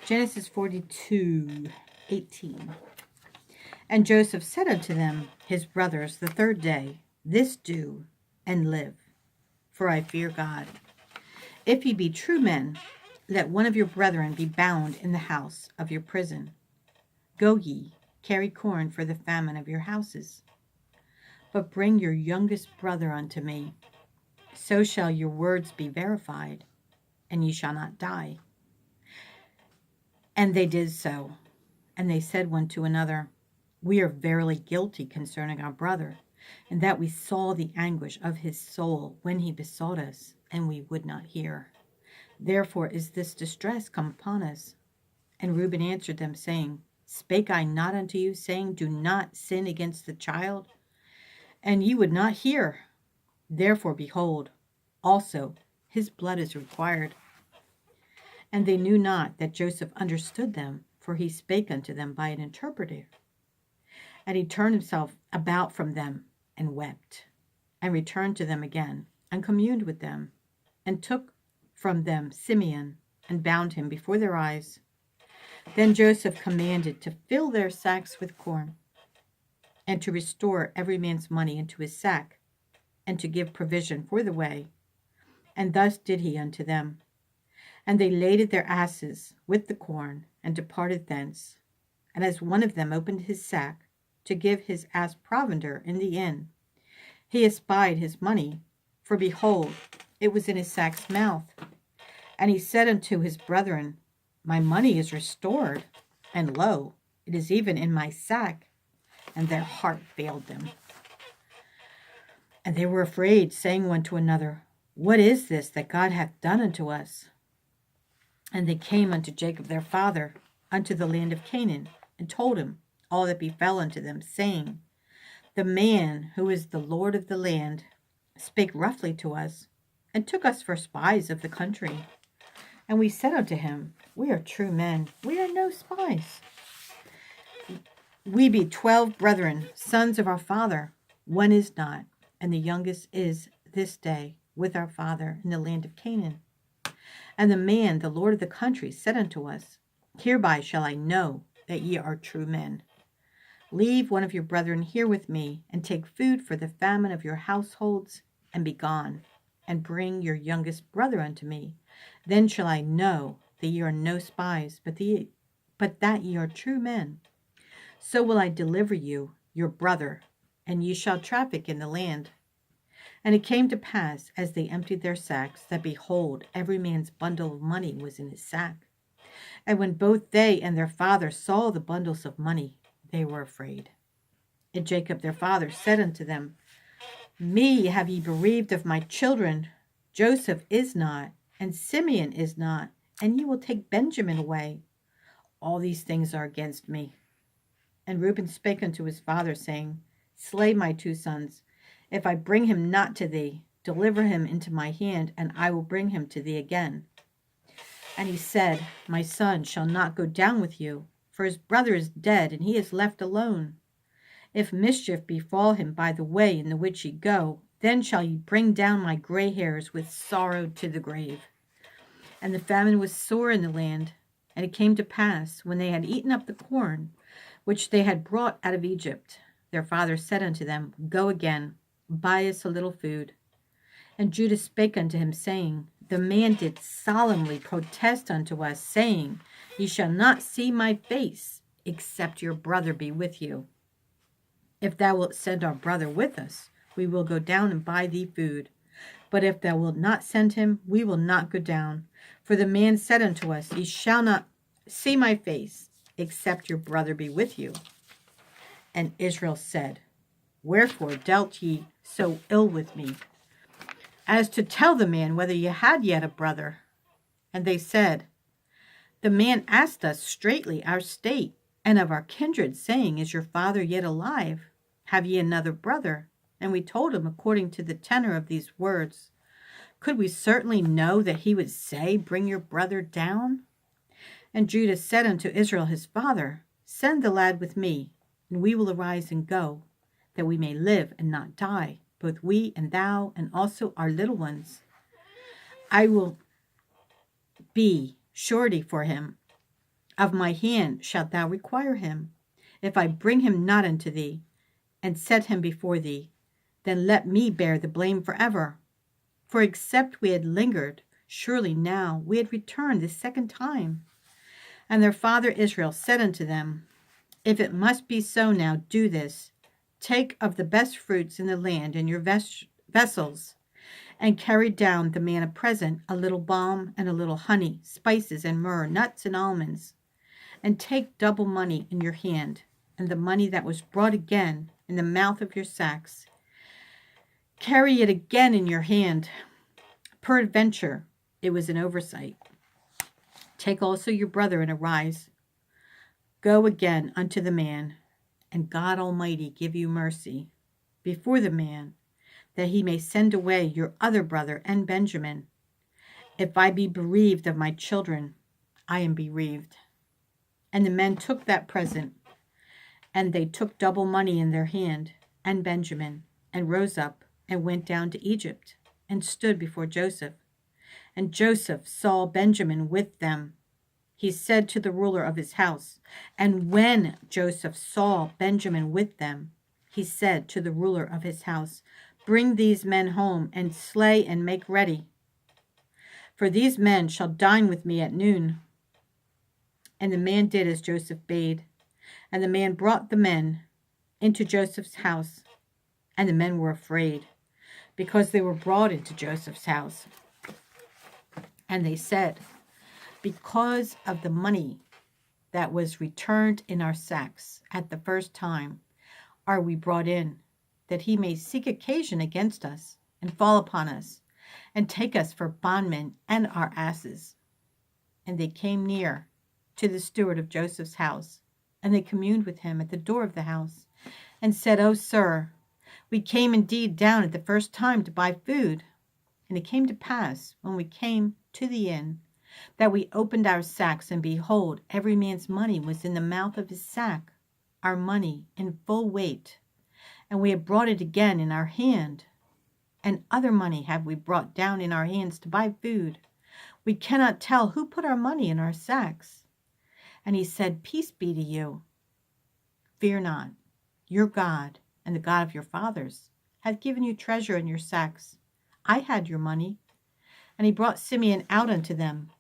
Genesis 42:18. And Joseph said unto them, his brothers, the third day, This do, and live, for I fear God. If ye be true men, let one of your brethren be bound in the house of your prison. Go ye, carry corn for the famine of your houses. But bring your youngest brother unto me. So shall your words be verified, and ye shall not die. And they did so. And they said one to another, We are verily guilty concerning our brother, and that we saw the anguish of his soul when he besought us, and we would not hear. Therefore is this distress come upon us. And Reuben answered them, saying, Spake I not unto you, saying, Do not sin against the child? And ye would not hear. Therefore, behold, also his blood is required. And they knew not that Joseph understood them, for he spake unto them by an interpreter. And he turned himself about from them, and wept, and returned to them again, and communed with them, and took from them Simeon, and bound him before their eyes. Then Joseph commanded to fill their sacks with corn, and to restore every man's money into his sack, and to give provision for the way. And thus did he unto them. And they laded their asses with the corn, and departed thence. And as one of them opened his sack to give his ass provender in the inn, he espied his money, for behold, it was in his sack's mouth. And he said unto his brethren, My money is restored, and lo, it is even in my sack. And their heart failed them. And they were afraid, saying one to another, What is this that God hath done unto us? And they came unto Jacob their father, unto the land of Canaan, and told him all that befell unto them, saying, The man who is the Lord of the land spake roughly to us, and took us for spies of the country. And we said unto him, We are true men, we are no spies. We be 12 brethren, sons of our father. One is not, and the youngest is this day with our father in the land of Canaan. And the man, the Lord of the country, said unto us, Hereby shall I know that ye are true men. Leave one of your brethren here with me, and take food for the famine of your households, and be gone, and bring your youngest brother unto me. Then shall I know that ye are no spies, but that ye are true men. So will I deliver you, your brother, and ye shall traffic in the land. And it came to pass, as they emptied their sacks, that behold, every man's bundle of money was in his sack. And when both they and their father saw the bundles of money, they were afraid. And Jacob their father said unto them, Me have ye bereaved of my children. Joseph is not, and Simeon is not, and ye will take Benjamin away. All these things are against me. And Reuben spake unto his father, saying, Slay my 2 sons. If I bring him not to thee, deliver him into my hand, and I will bring him to thee again. And he said, My son shall not go down with you, for his brother is dead, and he is left alone. If mischief befall him by the way in the which ye go, then shall ye bring down my gray hairs with sorrow to the grave. And the famine was sore in the land. And it came to pass, when they had eaten up the corn, which they had brought out of Egypt, their father said unto them, Go again, buy us a little food. And Judah spake unto him, saying, The man did solemnly protest unto us, saying, Ye shall not see my face, except your brother be with you. If thou wilt send our brother with us, we will go down and buy thee food. But if thou wilt not send him, we will not go down. For the man said unto us, Ye shall not see my face, except your brother be with you. And Israel said, Wherefore dealt ye so ill with me, as to tell the man whether ye had yet a brother? And they said, The man asked us straitly our state, and of our kindred, saying, Is your father yet alive? Have ye another brother? And we told him according to the tenor of these words. Could we certainly know that he would say, Bring your brother down? And Judah said unto Israel his father, Send the lad with me, and we will arise and go, that we may live and not die, both we and thou, and also our little ones. I will be surety for him, Of my hand shalt thou require him. If I bring him not unto thee, and set him before thee, then let me bear the blame forever. For except we had lingered, surely now we had returned the second time. And their father Israel said unto them, If it must be so now, do this. Take of the best fruits in the land in your vessels, and carry down the man a present, a little balm and a little honey, spices and myrrh, nuts and almonds. And take double money in your hand, and the money that was brought again in the mouth of your sacks. Carry it again in your hand. Peradventure, it was an oversight. Take also your brother and arise. Go again unto the man, and God Almighty give you mercy before the man, that he may send away your other brother and Benjamin. If I be bereaved of my children, I am bereaved. And the men took that present, and they took double money in their hand, and Benjamin, and rose up, and went down to Egypt, and stood before Joseph. And Joseph saw Benjamin with them. He said to the ruler of his house, and when Joseph saw Benjamin with them, he said to the ruler of his house, Bring these men home, and slay and make ready. For these men shall dine with me at noon. And the man did as Joseph bade. And the man brought the men into Joseph's house. And the men were afraid, because they were brought into Joseph's house. And they said, Because of the money that was returned in our sacks at the first time, are we brought in, that he may seek occasion against us, and fall upon us, and take us for bondmen and our asses. And they came near to the steward of Joseph's house, and they communed with him at the door of the house, and said, O sir, we came indeed down at the first time to buy food. And it came to pass, when we came to the inn, that we opened our sacks, and behold, every man's money was in the mouth of his sack, our money in full weight. And we have brought it again in our hand, and other money have we brought down in our hands to buy food. We cannot tell who put our money in our sacks. And he said, Peace be to you. Fear not. Your God, and the God of your fathers, hath given you treasure in your sacks. I had your money. And he brought Simeon out unto them.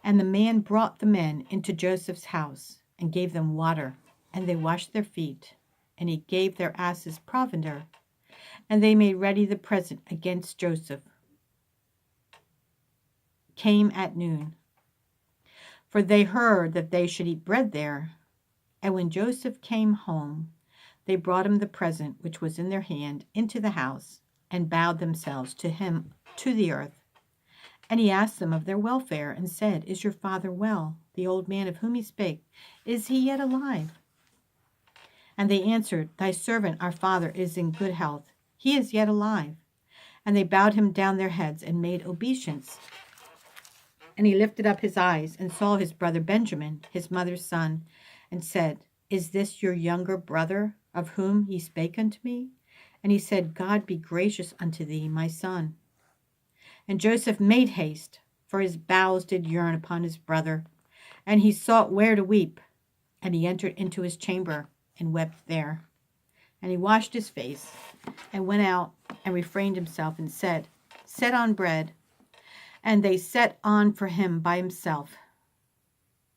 And the man brought the men into Joseph's house, and gave them water, and they washed their feet. And he gave their asses provender, and they made ready the present against Joseph. Came at noon, for they heard that they should eat bread there. And when Joseph came home, they brought him the present which was in their hand into the house, and bowed themselves to him to the earth. And he asked them of their welfare, and said, Is your father well? The old man of whom he spake, is he yet alive? And they answered, Thy servant, our father, is in good health. He is yet alive. And they bowed him down their heads, and made obeisance. And he lifted up his eyes, and saw his brother Benjamin, his mother's son, and said, Is this your younger brother, of whom ye spake unto me? And he said, God be gracious unto thee, my son. And Joseph made haste, for his bowels did yearn upon his brother. And he sought where to weep. And he entered into his chamber, and wept there. And he washed his face, and went out, and refrained himself, and said, Set on bread. And they set on for him by himself,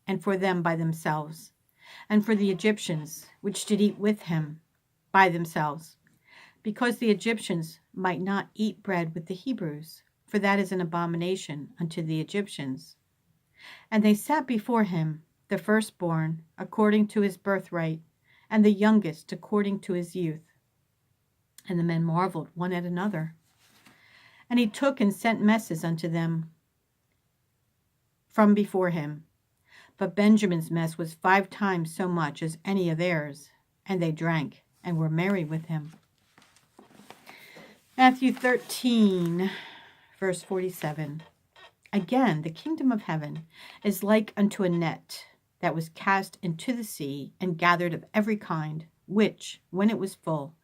and for them by themselves, and for the Egyptians, which did eat with him, by themselves, because the Egyptians might not eat bread with the Hebrews, for that is an abomination unto the Egyptians. And they sat before him, the firstborn according to his birthright, and the youngest according to his youth. And the men marveled one at another. And he took and sent messes unto them from before him. But Benjamin's mess was 5 times so much as any of theirs, and they drank and were merry with him. Matthew 13, verse 47. Again, the kingdom of heaven is like unto a net that was cast into the sea, and gathered of every kind, which, when it was full,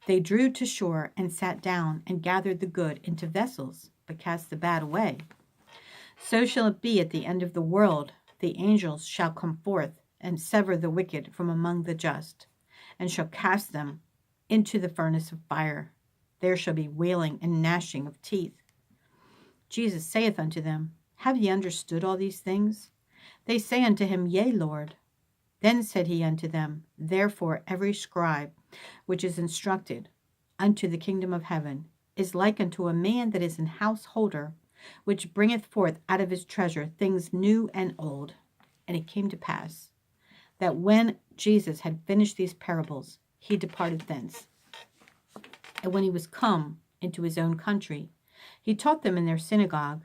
they drew to shore, and sat down, and gathered the good into vessels, but cast the bad away. So shall it be at the end of the world. the angels shall come forth and sever the wicked from among the just, and shall cast them into the furnace of fire. There shall be wailing and gnashing of teeth. Jesus saith unto them, Have ye understood all these things? They say unto him, Yea, Lord. Then said he unto them, Therefore every scribe which is instructed unto the kingdom of heaven is like unto a man that is an householder, which bringeth forth out of his treasure things new and old. And it came to pass that when Jesus had finished these parables, he departed thence. And when he was come into his own country, he taught them in their synagogue,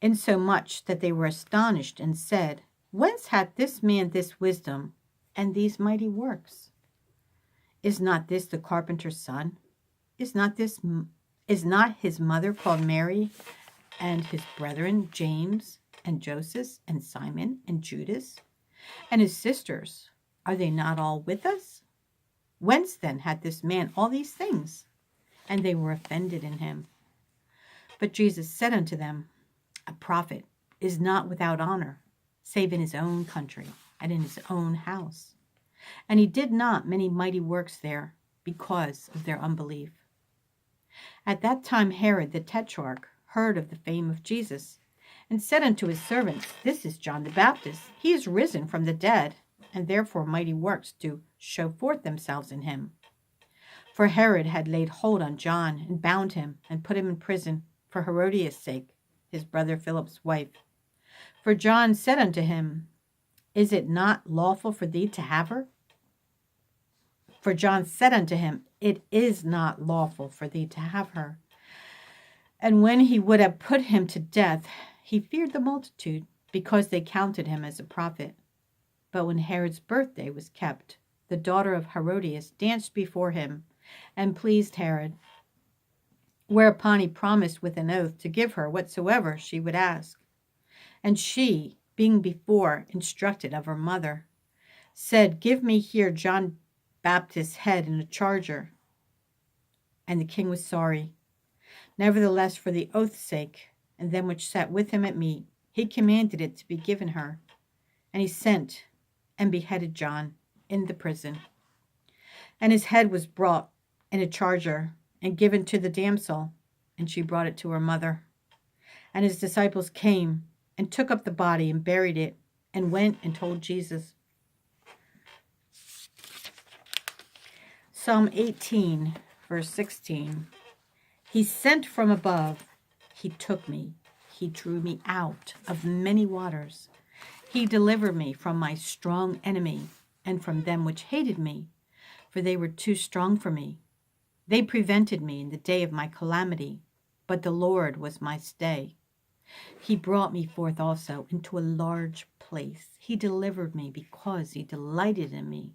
insomuch that they were astonished, and said, Whence hath this man this wisdom and these mighty works? Is not this the carpenter's son? Is not his mother called Mary, and his brethren James and Joseph and Simon and Judas, and his sisters? Are they not all with us? Whence then hath this man all these things? And they were offended in him. But Jesus said unto them, A prophet is not without honor, save in his own country and in his own house. And he did not many mighty works there, because of their unbelief. At that time Herod the Tetrarch heard of the fame of Jesus, and said unto his servants, This is John the Baptist. He is risen from the dead, and therefore mighty works do show forth themselves in him. For Herod had laid hold on John, and bound him, and put him in prison for Herodias' sake, his brother Philip's wife. For John said unto him, Is it not lawful for thee to have her? For John said unto him, It is not lawful for thee to have her. And when he would have put him to death, he feared the multitude, because they counted him as a prophet. But when Herod's birthday was kept, the daughter of Herodias danced before him, and pleased Herod. Whereupon he promised with an oath to give her whatsoever she would ask. And she, being before instructed of her mother, said, Give me here John Baptist's head in a charger. And the king was sorry. Nevertheless, for the oath's sake, and them which sat with him at meat, he commanded it to be given her. And he sent and beheaded John in the prison. And his head was brought in a charger, and given to the damsel, and she brought it to her mother. And his disciples came, and took up the body, and buried it, and went and told Jesus. Psalm 18, verse 16. He sent from above, he took me, he drew me out of many waters. He delivered me from my strong enemy, and from them which hated me, for they were too strong for me. They prevented me in the day of my calamity, but the Lord was my stay. He brought me forth also into a large place. He delivered me because he delighted in me.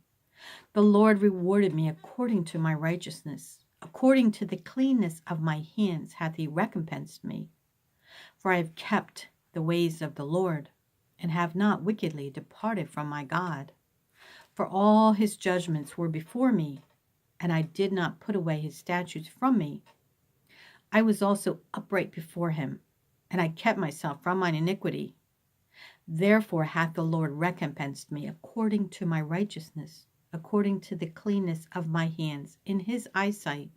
The Lord rewarded me according to my righteousness. According to the cleanness of my hands hath he recompensed me. For I have kept the ways of the Lord, and have not wickedly departed from my God. For all his judgments were before me, and I did not put away his statutes from me. I was also upright before him, and I kept myself from mine iniquity. Therefore hath the Lord recompensed me according to my righteousness, according to the cleanness of my hands in his eyesight.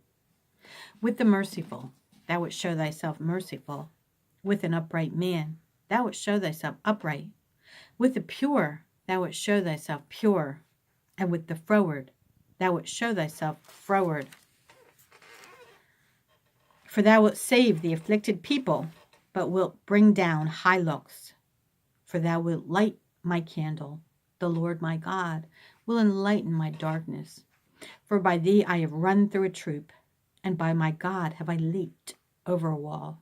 With the merciful thou wouldst show thyself merciful. With an upright man thou wouldst show thyself upright. With the pure thou wouldst show thyself pure. And with the froward thou wouldst show thyself froward. For thou wilt save the afflicted people, but wilt bring down high looks. For thou wilt light my candle. The Lord my God will enlighten my darkness. For by thee I have run through a troop, and by my God have I leaped over a wall.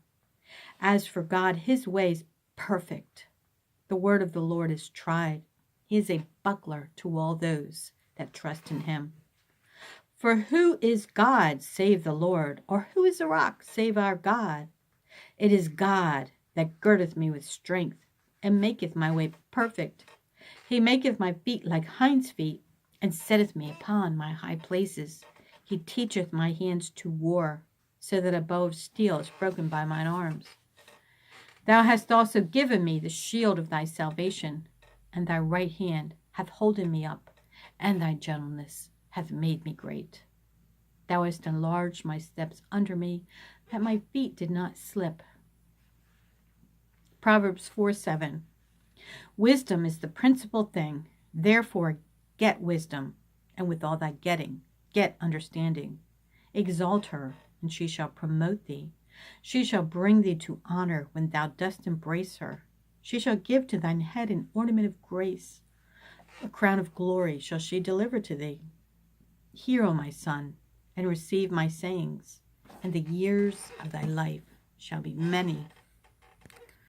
As for God, his way is perfect. The word of the Lord is tried. He is a buckler to all those that trust in him. For who is God save the Lord? Or who is a rock save our God? It is God that girdeth me with strength, and maketh my way perfect. He maketh my feet like hinds' feet, and setteth me upon my high places. He teacheth my hands to war, so that a bow of steel is broken by mine arms. Thou hast also given me the shield of thy salvation. and thy right hand hath holden me up, and thy gentleness hath made me great. Thou hast enlarged my steps under me, that my feet did not slip. Proverbs 4:7. Wisdom is the principal thing. Therefore get wisdom, and with all thy getting, get understanding. Exalt her, and she shall promote thee. She shall bring thee to honor when thou dost embrace her. She shall give to thine head an ornament of grace. A crown of glory shall she deliver to thee. Hear, O my son, and receive my sayings, and the years of thy life shall be many